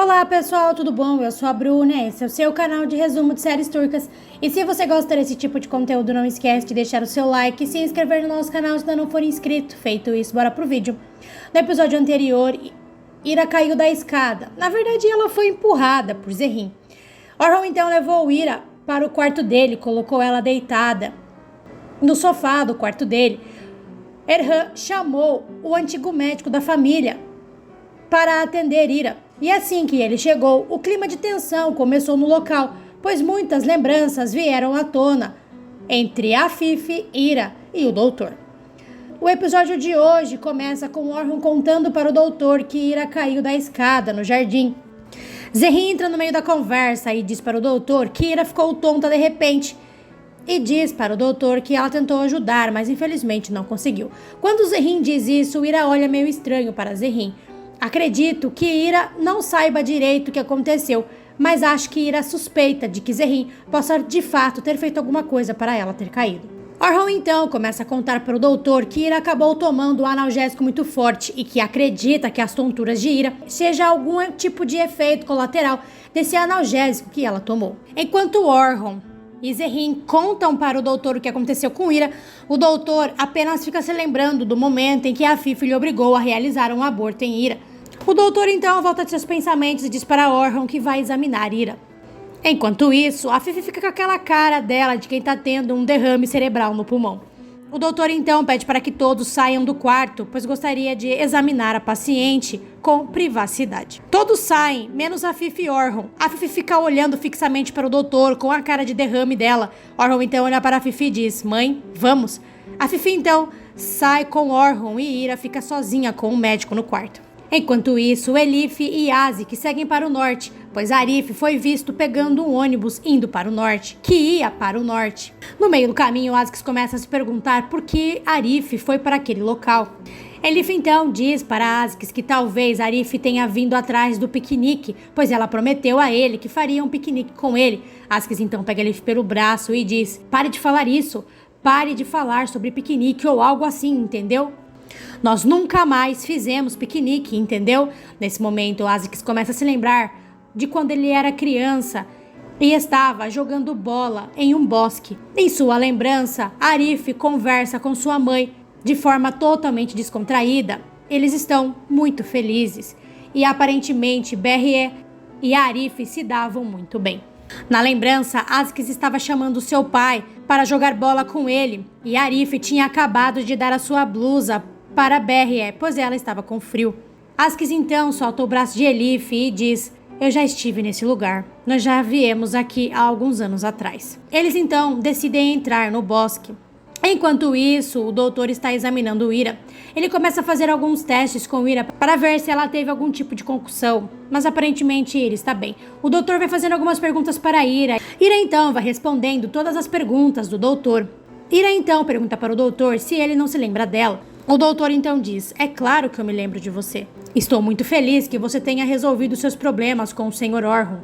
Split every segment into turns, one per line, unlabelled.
Olá pessoal, tudo bom? Eu sou a Bruna, esse é o seu canal de resumo de séries turcas. E se você gosta desse tipo de conteúdo, não esquece de deixar o seu like e se inscrever no nosso canal se ainda não for inscrito. Feito isso, bora pro vídeo. No episódio anterior, Ira caiu da escada. Na verdade, ela foi empurrada por Zerrin. Orhun então levou Ira para o quarto dele, colocou ela deitada no sofá do quarto dele. Erhan chamou o antigo médico da família para atender Ira. E assim que ele chegou, o clima de tensão começou no local, pois muitas lembranças vieram à tona entre Afif, Ira e o doutor. O episódio de hoje começa com Orhun contando para o doutor que Ira caiu da escada no jardim. Zerrin entra no meio da conversa e diz para o doutor que Ira ficou tonta de repente. E diz para o doutor que ela tentou ajudar, mas infelizmente não conseguiu. Quando Zerrin diz isso, Ira olha meio estranho para Zerrin. Acredito que Ira não saiba direito o que aconteceu, mas acho que Ira suspeita de que Zerrin possa de fato ter feito alguma coisa para ela ter caído. Orhun então começa a contar para o doutor que Ira acabou tomando um analgésico muito forte e que acredita que as tonturas de Ira seja algum tipo de efeito colateral desse analgésico que ela tomou. Enquanto Orhun e Zerrin contam para o doutor o que aconteceu com Ira, o doutor apenas fica se lembrando do momento em que Afif lhe obrigou a realizar um aborto em Ira. O doutor então volta de seus pensamentos e diz para Orhun que vai examinar Ira. Enquanto isso, Afif fica com aquela cara dela de quem está tendo um derrame cerebral no pulmão. O doutor então pede para que todos saiam do quarto, pois gostaria de examinar a paciente com privacidade. Todos saem, menos Afif e Orhun. Afif fica olhando fixamente para o doutor com a cara de derrame dela. Orhun então olha para Afif e diz: "Mãe, vamos." Afif então sai com Orhun e Ira fica sozinha com o médico no quarto. Enquanto isso, Elif e Azik seguem para o norte, pois Arif foi visto pegando um ônibus indo para o norte, que ia para o norte. No meio do caminho, Azik começa a se perguntar por que Arif foi para aquele local. Elif então diz para Azik que talvez Arif tenha vindo atrás do piquenique, pois ela prometeu a ele que faria um piquenique com ele. Azik então pega Elif pelo braço e diz: "Pare de falar isso, pare de falar sobre piquenique ou algo assim, entendeu? Nós nunca mais fizemos piquenique, entendeu?" Nesse momento, Azik começa a se lembrar de quando ele era criança e estava jogando bola em um bosque. Em sua lembrança, Arif conversa com sua mãe de forma totalmente descontraída. Eles estão muito felizes e aparentemente Berrie e Arif se davam muito bem. Na lembrança, Azik estava chamando seu pai para jogar bola com ele e Arif tinha acabado de dar a sua blusa para Berrie, pois ela estava com frio. Azik então solta o braço de Elif e diz: "Eu já estive nesse lugar. Nós já viemos aqui há alguns anos atrás." Eles então decidem entrar no bosque. Enquanto isso, o doutor está examinando Ira. Ele começa a fazer alguns testes com Ira para ver se ela teve algum tipo de concussão, mas aparentemente Ira está bem. O doutor vai fazendo algumas perguntas para Ira. Ira então vai respondendo todas as perguntas do doutor. Ira então pergunta para o doutor se ele não se lembra dela. O doutor então diz: "É claro que eu me lembro de você. Estou muito feliz que você tenha resolvido seus problemas com o Sr. Orhun."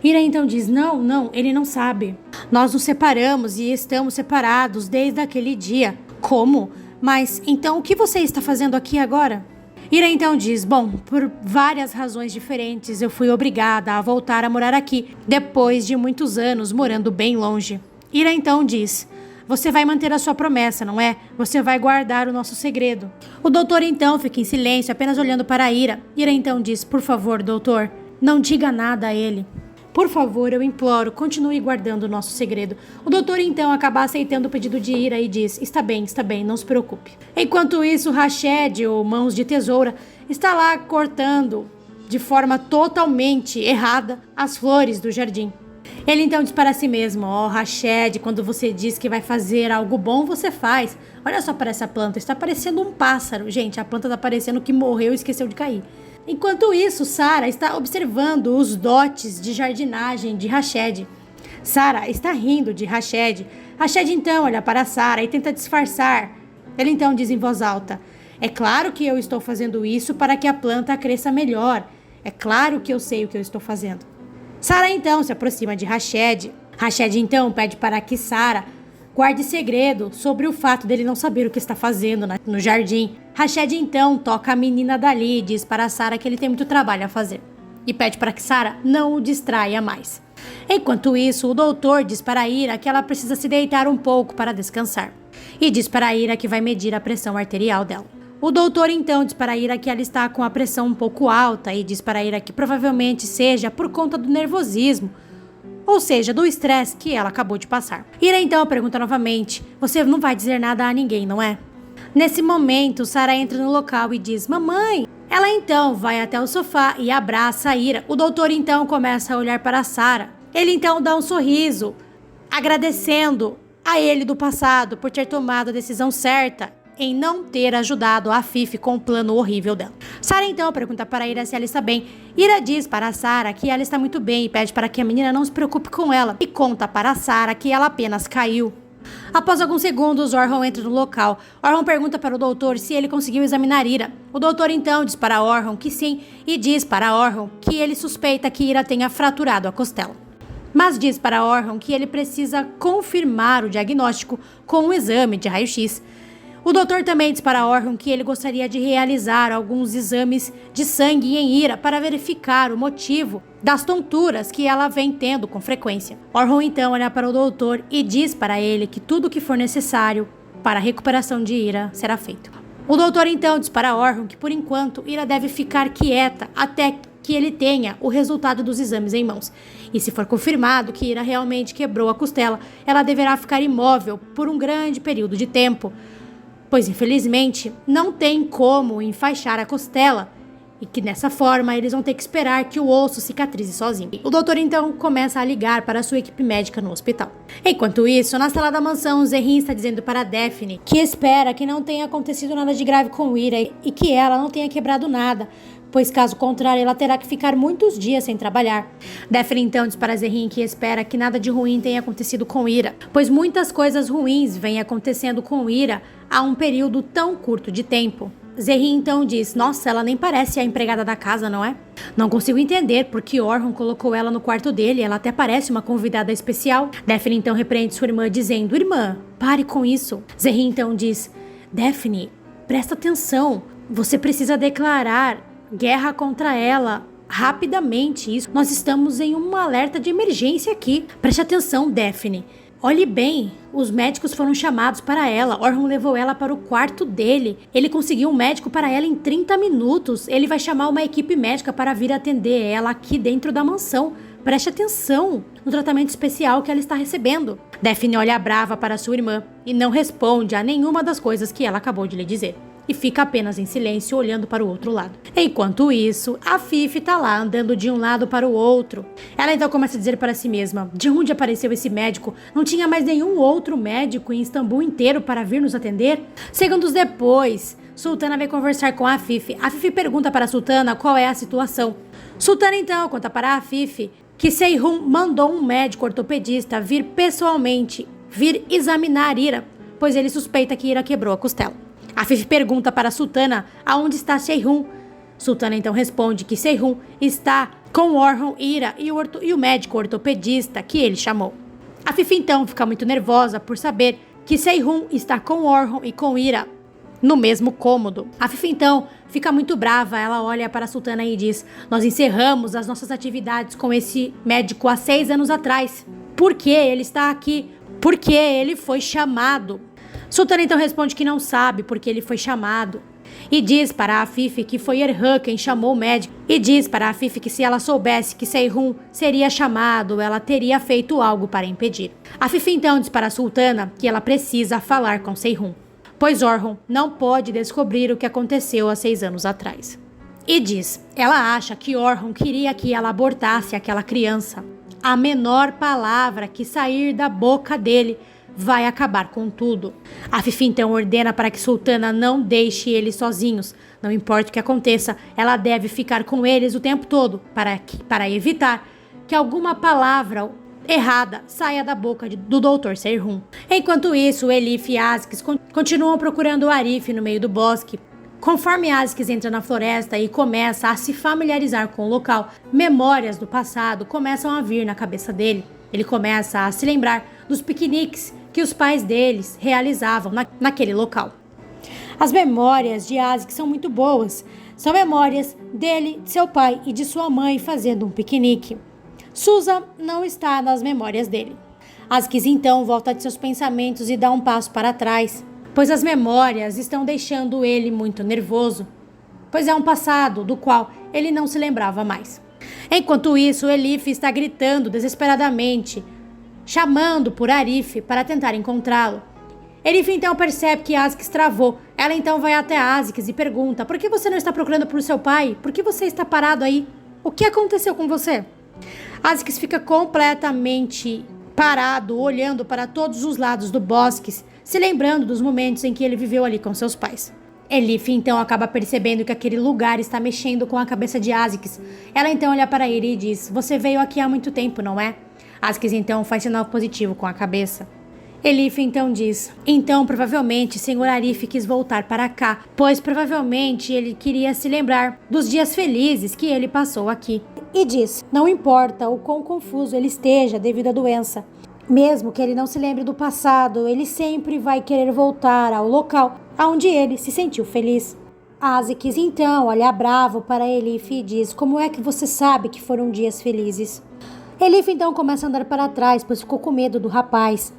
Ira então diz: Não, ele não sabe. Nós nos separamos e estamos separados desde aquele dia." "Como? Mas então o que você está fazendo aqui agora?" Ira então diz: "Bom, por várias razões diferentes eu fui obrigada a voltar a morar aqui, depois de muitos anos morando bem longe." Ira então diz: "Você vai manter a sua promessa, não é? Você vai guardar o nosso segredo." O doutor então fica em silêncio, apenas olhando para Ira. Ira então diz: "Por favor, doutor, não diga nada a ele. Por favor, eu imploro, continue guardando o nosso segredo." O doutor então acaba aceitando o pedido de Ira e diz: Está bem, não se preocupe." Enquanto isso, Rashed, ou Mãos de Tesoura, está lá cortando de forma totalmente errada as flores do jardim. Ele então diz para si mesmo: Rashed, quando você diz que vai fazer algo bom, você faz. Olha só para essa planta, está parecendo um pássaro. Gente, a planta está parecendo que morreu e esqueceu de cair. Enquanto isso, Sarah está observando os dotes de jardinagem de Rashed. Sarah está rindo de Rashed. Rashed então olha para Sarah e tenta disfarçar. Ele então diz em voz alta: "É claro que eu estou fazendo isso para que a planta cresça melhor. É claro que eu sei o que eu estou fazendo." Sarah então se aproxima de Rashed. Rashed então pede para que Sarah guarde segredo sobre o fato dele não saber o que está fazendo no jardim. Rashed então toca a menina dali e diz para Sarah que ele tem muito trabalho a fazer. e pede para que Sarah não o distraia mais. Enquanto isso, o doutor diz para Ira que ela precisa se deitar um pouco para descansar. E diz para Ira que vai medir a pressão arterial dela. O doutor então diz para Ira que ela está com a pressão um pouco alta e diz para Ira que provavelmente seja por conta do nervosismo, ou seja, do estresse que ela acabou de passar. Ira então pergunta novamente: você não vai dizer nada a ninguém, não é? Nesse momento, Sarah entra no local e diz: mamãe! Ela então vai até o sofá e abraça a Ira. O doutor então começa a olhar para Sarah. Ele então dá um sorriso, agradecendo a ele do passado por ter tomado a decisão certa em não ter ajudado a Fifi com o plano horrível dela. Sarah então pergunta para Ira se ela está bem. Ira diz para Sarah que ela está muito bem e pede para que a menina não se preocupe com ela. E conta para Sarah que ela apenas caiu. Após alguns segundos, Orhon entra no local. Orhon pergunta para o doutor se ele conseguiu examinar Ira. O doutor então diz para Orhon que sim e diz para Orhon que ele suspeita que Ira tenha fraturado a costela. Mas diz para Orhon que ele precisa confirmar o diagnóstico com um exame de raio-x. O doutor também diz para Orhon que ele gostaria de realizar alguns exames de sangue em Ira para verificar o motivo das tonturas que ela vem tendo com frequência. Orhon então olha para o doutor e diz para ele que tudo o que for necessário para a recuperação de Ira será feito. O doutor então diz para Orhon que por enquanto Ira deve ficar quieta até que ele tenha o resultado dos exames em mãos. E se for confirmado que Ira realmente quebrou a costela, ela deverá ficar imóvel por um grande período de tempo, pois infelizmente não tem como enfaixar a costela e que dessa forma eles vão ter que esperar que o osso cicatrize sozinho. O doutor então começa a ligar para a sua equipe médica no hospital. Enquanto isso, na sala da mansão, Zerrin está dizendo para Daphne que espera que não tenha acontecido nada de grave com Ira e que ela não tenha quebrado nada, pois caso contrário ela terá que ficar muitos dias sem trabalhar. Daphne então diz para Zerrin que espera que nada de ruim tenha acontecido com Ira, pois muitas coisas ruins vêm acontecendo com Ira há um período tão curto de tempo. Zerrin então diz: nossa, ela nem parece a empregada da casa, não é? Não consigo entender porque Orhon colocou ela no quarto dele, ela até parece uma convidada especial. Daphne então repreende sua irmã dizendo: irmã, pare com isso. Zerrin então diz: Daphne, presta atenção, você precisa declarar guerra contra ela rapidamente. Isso, nós estamos em um alerta de emergência aqui. Preste atenção, Daphne. Olhe bem, os médicos foram chamados para ela. Orhon levou ela para o quarto dele. Ele conseguiu um médico para ela em 30 minutos. Ele vai chamar uma equipe médica para vir atender ela aqui dentro da mansão. Preste atenção no tratamento especial que ela está recebendo. Daphne olha brava para sua irmã e não responde a nenhuma das coisas que ela acabou de lhe dizer. E fica apenas em silêncio olhando para o outro lado. Enquanto isso, a Fifi está lá andando de um lado para o outro. Ela então começa a dizer para si mesma: de onde apareceu esse médico? Não tinha mais nenhum outro médico em Istambul inteiro para vir nos atender? Segundos depois, Sultana vem conversar com a Fifi. A Fifi pergunta para a Sultana qual é a situação. Sultana então conta para a Fifi que Seyhun mandou um médico ortopedista vir pessoalmente, vir examinar Ira, pois ele suspeita que Ira quebrou a costela. A Fifi pergunta para a Sultana aonde está Seyhun. Sultana então responde que Seyhun está com Orhon, Ira e o médico ortopedista que ele chamou. A Fifi então fica muito nervosa por saber que Seyhun está com Orhon e com Ira no mesmo cômodo. A Fifi então fica muito brava. Ela olha para a Sultana e diz: nós encerramos as nossas atividades com esse médico há 6 anos atrás. Por que ele está aqui? Porque ele foi chamado. Sultana então responde que não sabe porque ele foi chamado. E diz para a Fifi que foi Erhan quem chamou o médico. E diz para a Fifi que se ela soubesse que Seyhun seria chamado, ela teria feito algo para impedir. A Fifi então diz para a Sultana que ela precisa falar com Seyhun, pois Orhon não pode descobrir o que aconteceu há 6 anos atrás. E diz, ela acha que Orhon queria que ela abortasse aquela criança. A menor palavra que sair da boca dele vai acabar com tudo. A Fifi então ordena para que Sultana não deixe eles sozinhos. Não importa o que aconteça, ela deve ficar com eles o tempo todo para evitar que alguma palavra errada saia da boca do Dr. Seyhun. Enquanto isso, Elif e Azkes continuam procurando o Arif no meio do bosque. Conforme Azkes entra na floresta e começa a se familiarizar com o local, memórias do passado começam a vir na cabeça dele. Ele começa a se lembrar dos piqueniques que os pais deles realizavam naquele local. As memórias de Azkes são muito boas. São memórias dele, de seu pai e de sua mãe fazendo um piquenique. Susan não está nas memórias dele. Askis então volta de seus pensamentos e dá um passo para trás, pois as memórias estão deixando ele muito nervoso, pois é um passado do qual ele não se lembrava mais. Enquanto isso, Elif está gritando desesperadamente, chamando por Arif para tentar encontrá-lo. Elif então percebe que Askis travou. Ela então vai até Askis e pergunta: por que você não está procurando por seu pai? Por que você está parado aí? O que aconteceu com você? Askis fica completamente parado, olhando para todos os lados do bosque, se lembrando dos momentos em que ele viveu ali com seus pais. Elif então acaba percebendo que aquele lugar está mexendo com a cabeça de Askis. Ela então olha para ele e diz: você veio aqui há muito tempo, não é? Askis então faz sinal positivo com a cabeça. Elif então diz: então provavelmente Sr. Arif quis voltar para cá, pois provavelmente ele queria se lembrar dos dias felizes que ele passou aqui. E diz: não importa o quão confuso ele esteja devido à doença, mesmo que ele não se lembre do passado, ele sempre vai querer voltar ao local onde ele se sentiu feliz. Askis então olha bravo para Elif e diz: como é que você sabe que foram dias felizes? Elif então começa a andar para trás, pois ficou com medo do rapaz.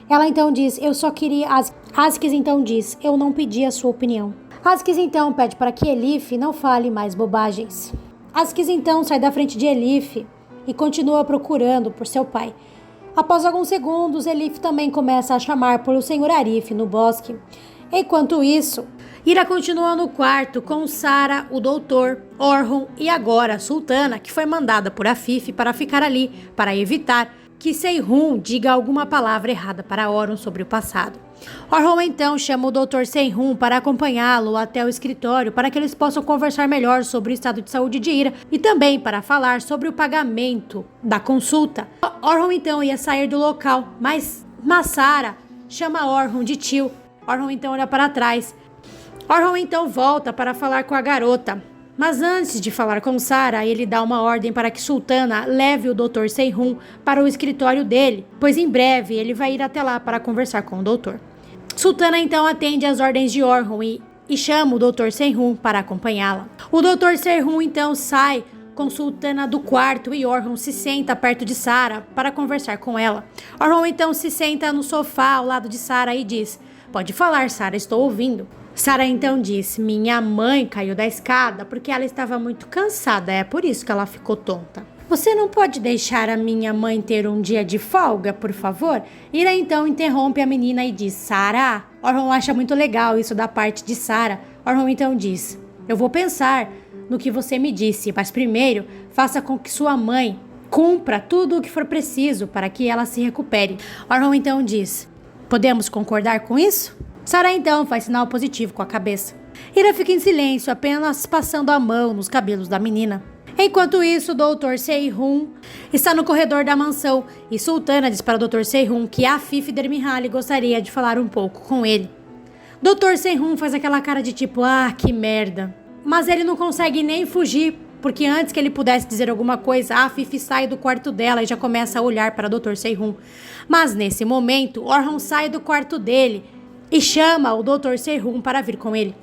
Ela então diz: eu só queria... Askis então diz: eu não pedi a sua opinião. Askis então pede para que Elif não fale mais bobagens. Askis então sai da frente de Elif e continua procurando por seu pai. Após alguns segundos, Elif também começa a chamar pelo Sr. Arif no bosque. Enquanto isso, Ira continua no quarto com Sara, o doutor, Orhun e agora a Sultana, que foi mandada por Afif para ficar ali, para evitar que Seyhun diga alguma palavra errada para Orhun sobre o passado. Orhun então chama o Dr. Seyhun para acompanhá-lo até o escritório para que eles possam conversar melhor sobre o estado de saúde de Ira e também para falar sobre o pagamento da consulta. Orhun então ia sair do local, mas Sara chama Orhun de tio. Orhun então olha para trás. Orhun então volta para falar com a garota. Mas antes de falar com Sara, ele dá uma ordem para que Sultana leve o Dr. Seyhun para o escritório dele, pois em breve ele vai ir até lá para conversar com o doutor. Sultana então atende às ordens de Orhun e chama o Dr. Seyhun para acompanhá-la. O Dr. Seyhun então sai com Sultana do quarto e Orhun se senta perto de Sara para conversar com ela. Orhun então se senta no sofá ao lado de Sara e diz: pode falar, Sara, estou ouvindo. Sara então disse: minha mãe caiu da escada porque ela estava muito cansada, é por isso que ela ficou tonta. Você não pode deixar a minha mãe ter um dia de folga, por favor? Ira então interrompe a menina e diz: Sara. Orhun acha muito legal isso da parte de Sara. Orhun então diz: eu vou pensar no que você me disse, mas primeiro faça com que sua mãe cumpra tudo o que for preciso para que ela se recupere. Orhun então diz: podemos concordar com isso? Sara então faz sinal positivo com a cabeça. Ira fica em silêncio, apenas passando a mão nos cabelos da menina. Enquanto isso, o Dr. Seyhun está no corredor da mansão e Sultana diz para o Dr. Seyhun que a Afif Dermihali gostaria de falar um pouco com ele. Dr. Seyhun faz aquela cara de tipo: ah, que merda. Mas ele não consegue nem fugir, porque antes que ele pudesse dizer alguma coisa, a Afif sai do quarto dela e já começa a olhar para o Dr. Seyhun. Mas nesse momento, Orhun sai do quarto dele e chama o Dr. Seyhun para vir com ele,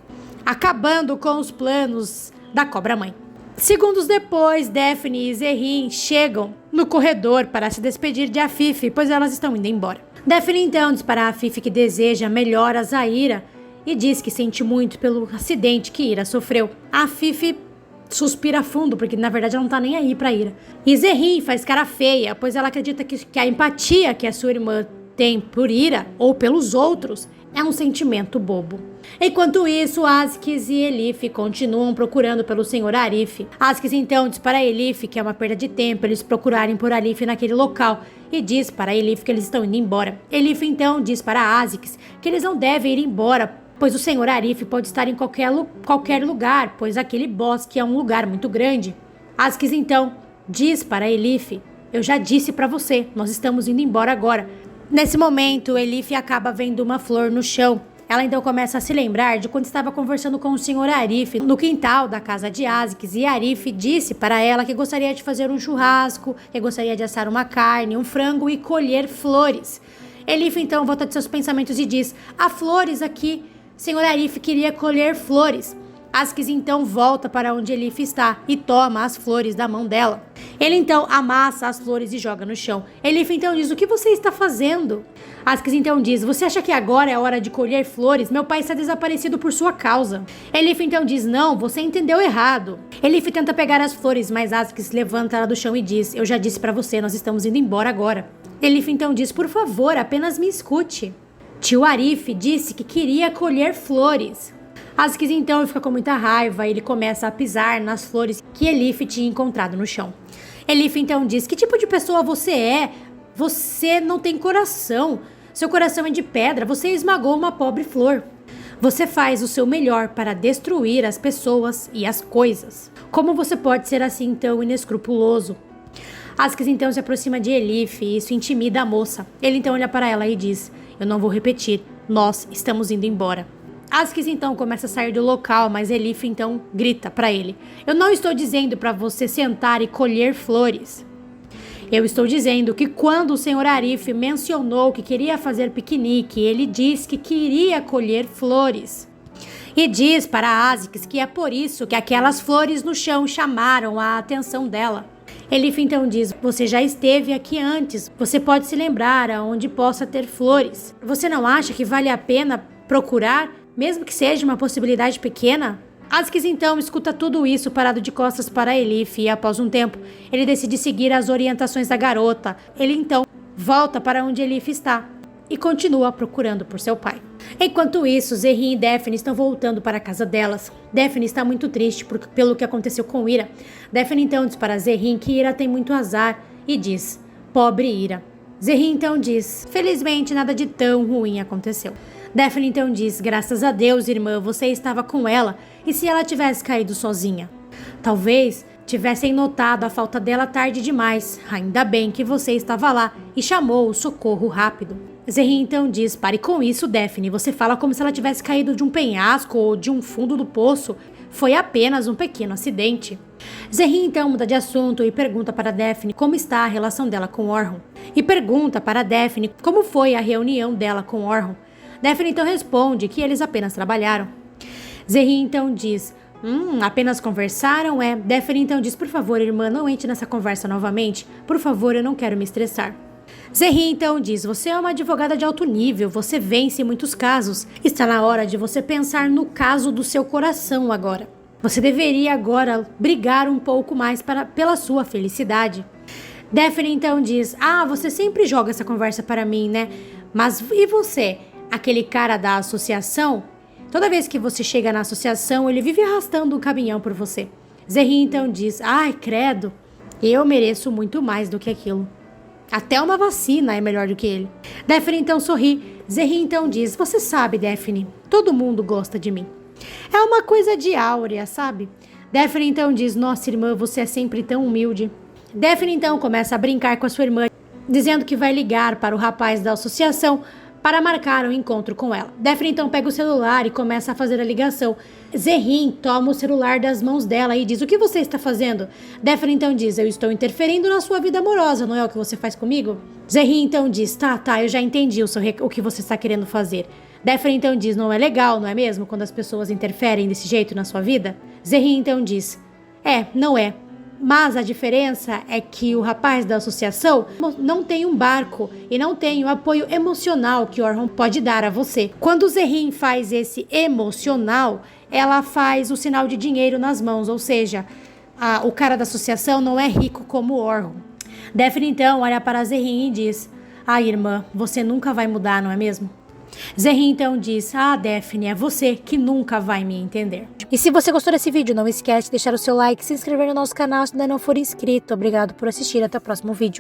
acabando com os planos da Cobra-Mãe. Segundos depois, Daphne e Zerrin chegam no corredor para se despedir de Afif, pois elas estão indo embora. Daphne então diz para Afif que deseja melhoras a Ira e diz que sente muito pelo acidente que Ira sofreu. A Afif suspira fundo, porque na verdade ela não tá nem aí pra Ira. E Zerrin faz cara feia, pois ela acredita que a empatia que a sua irmã tem por Ira ou pelos outros é um sentimento bobo. Enquanto isso, Askis e Elif continuam procurando pelo Sr. Arif. Askis então diz para Elif que é uma perda de tempo eles procurarem por Arif naquele local e diz para Elif que eles estão indo embora. Elif então diz para Askis que eles não devem ir embora, pois o Sr. Arif pode estar em qualquer lugar, pois aquele bosque é um lugar muito grande. Askis então diz para Elif: eu já disse para você, nós estamos indo embora agora. Nesse momento, Elif acaba vendo uma flor no chão. Ela então começa a se lembrar de quando estava conversando com o Sr. Arif no quintal da casa de Askis, e Arif disse para ela que gostaria de fazer um churrasco, que gostaria de assar uma carne, um frango e colher flores. Elif então volta de seus pensamentos e diz: há flores aqui. Sr. Arif queria colher flores. Askis então volta para onde Elif está e toma as flores da mão dela. Ele então amassa as flores e joga no chão. Elif então diz: o que você está fazendo? Askis então diz: você acha que agora é a hora de colher flores? Meu pai está desaparecido por sua causa. Elif então diz: não, você entendeu errado. Elif tenta pegar as flores, mas Askis levanta ela do chão e diz: eu já disse para você, nós estamos indo embora agora. Elif então diz: por favor, apenas me escute. Tio Arif disse que queria colher flores. Askis então fica com muita raiva e ele começa a pisar nas flores que Elif tinha encontrado no chão. Elif então diz: que tipo de pessoa você é? Você não tem coração. Seu coração é de pedra, você esmagou uma pobre flor. Você faz o seu melhor para destruir as pessoas e as coisas. Como você pode ser assim tão inescrupuloso? Askis então se aproxima de Elif e isso intimida a moça. Ele então olha para ela e diz: eu não vou repetir, nós estamos indo embora. Askis então começa a sair do local, mas Elif então grita para ele: eu não estou dizendo para você sentar e colher flores. Eu estou dizendo que quando o Sr. Arif mencionou que queria fazer piquenique, ele disse que queria colher flores. E diz para Askis que é por isso que aquelas flores no chão chamaram a atenção dela. Elif então diz: você já esteve aqui antes, você pode se lembrar aonde possa ter flores. Você não acha que vale a pena procurar, mesmo que seja uma possibilidade pequena? Askis então escuta tudo isso parado de costas para Elif e após um tempo ele decide seguir as orientações da garota. Ele então volta para onde Elif está e continua procurando por seu pai. Enquanto isso, Zerrin e Daphne estão voltando para a casa delas. Daphne está muito triste pelo que aconteceu com Ira. Daphne então diz para Zerrin que Ira tem muito azar e diz: pobre Ira. Zerrin então diz: felizmente nada de tão ruim aconteceu. Daphne então diz: graças a Deus, irmã, você estava com ela. E se ela tivesse caído sozinha? Talvez tivessem notado a falta dela tarde demais. Ainda bem que você estava lá e chamou o socorro rápido. Zerrin então diz: pare com isso, Daphne. Você fala como se ela tivesse caído de um penhasco ou de um fundo do poço. Foi apenas um pequeno acidente. Zerrin então muda de assunto e pergunta para Daphne como está a relação dela com Orhun. E pergunta para Daphne como foi a reunião dela com Orhun. Daphne então responde que eles apenas trabalharam. Zerrin então diz: apenas conversaram, é? Daphne então diz: por favor, irmã, não entre nessa conversa novamente. Por favor, eu não quero me estressar. Zerrin então diz: você é uma advogada de alto nível, você vence muitos casos. Está na hora de você pensar no caso do seu coração agora. Você deveria agora brigar um pouco mais pela sua felicidade. Daphne então diz: você sempre joga essa conversa para mim, né? Mas e você? Aquele cara da associação? Toda vez que você chega na associação, ele vive arrastando um caminhão por você. Zerrin então diz: ai, credo, eu mereço muito mais do que aquilo. Até uma vacina é melhor do que ele. Daphne então sorri. Zerrin então diz: você sabe, Daphne, todo mundo gosta de mim. É uma coisa de áurea, sabe? Daphne então diz: nossa, irmã, você é sempre tão humilde. Daphne então começa a brincar com a sua irmã, dizendo que vai ligar para o rapaz da associação para marcar um encontro com ela. Daphne então pega o celular e começa a fazer a ligação. Zerrin toma o celular das mãos dela e diz: o que você está fazendo? Daphne então diz: eu estou interferindo na sua vida amorosa, não é o que você faz comigo? Zerrin então diz: tá, eu já entendi o que você está querendo fazer. Daphne então diz: não é legal, não é mesmo, quando as pessoas interferem desse jeito na sua vida? Zerrin então diz: não é. Mas a diferença é que o rapaz da associação não tem um barco e não tem o apoio emocional que Orhun pode dar a você. Quando Zerrin faz esse emocional, ela faz o sinal de dinheiro nas mãos, ou seja, o cara da associação não é rico como Orhun. Daphne então olha para Zerrin e diz: irmã, você nunca vai mudar, não é mesmo? Zerrin então diz: Daphne, é você que nunca vai me entender. E se você gostou desse vídeo, não esquece de deixar o seu like, se inscrever no nosso canal se ainda não for inscrito. Obrigado por assistir, até o próximo vídeo.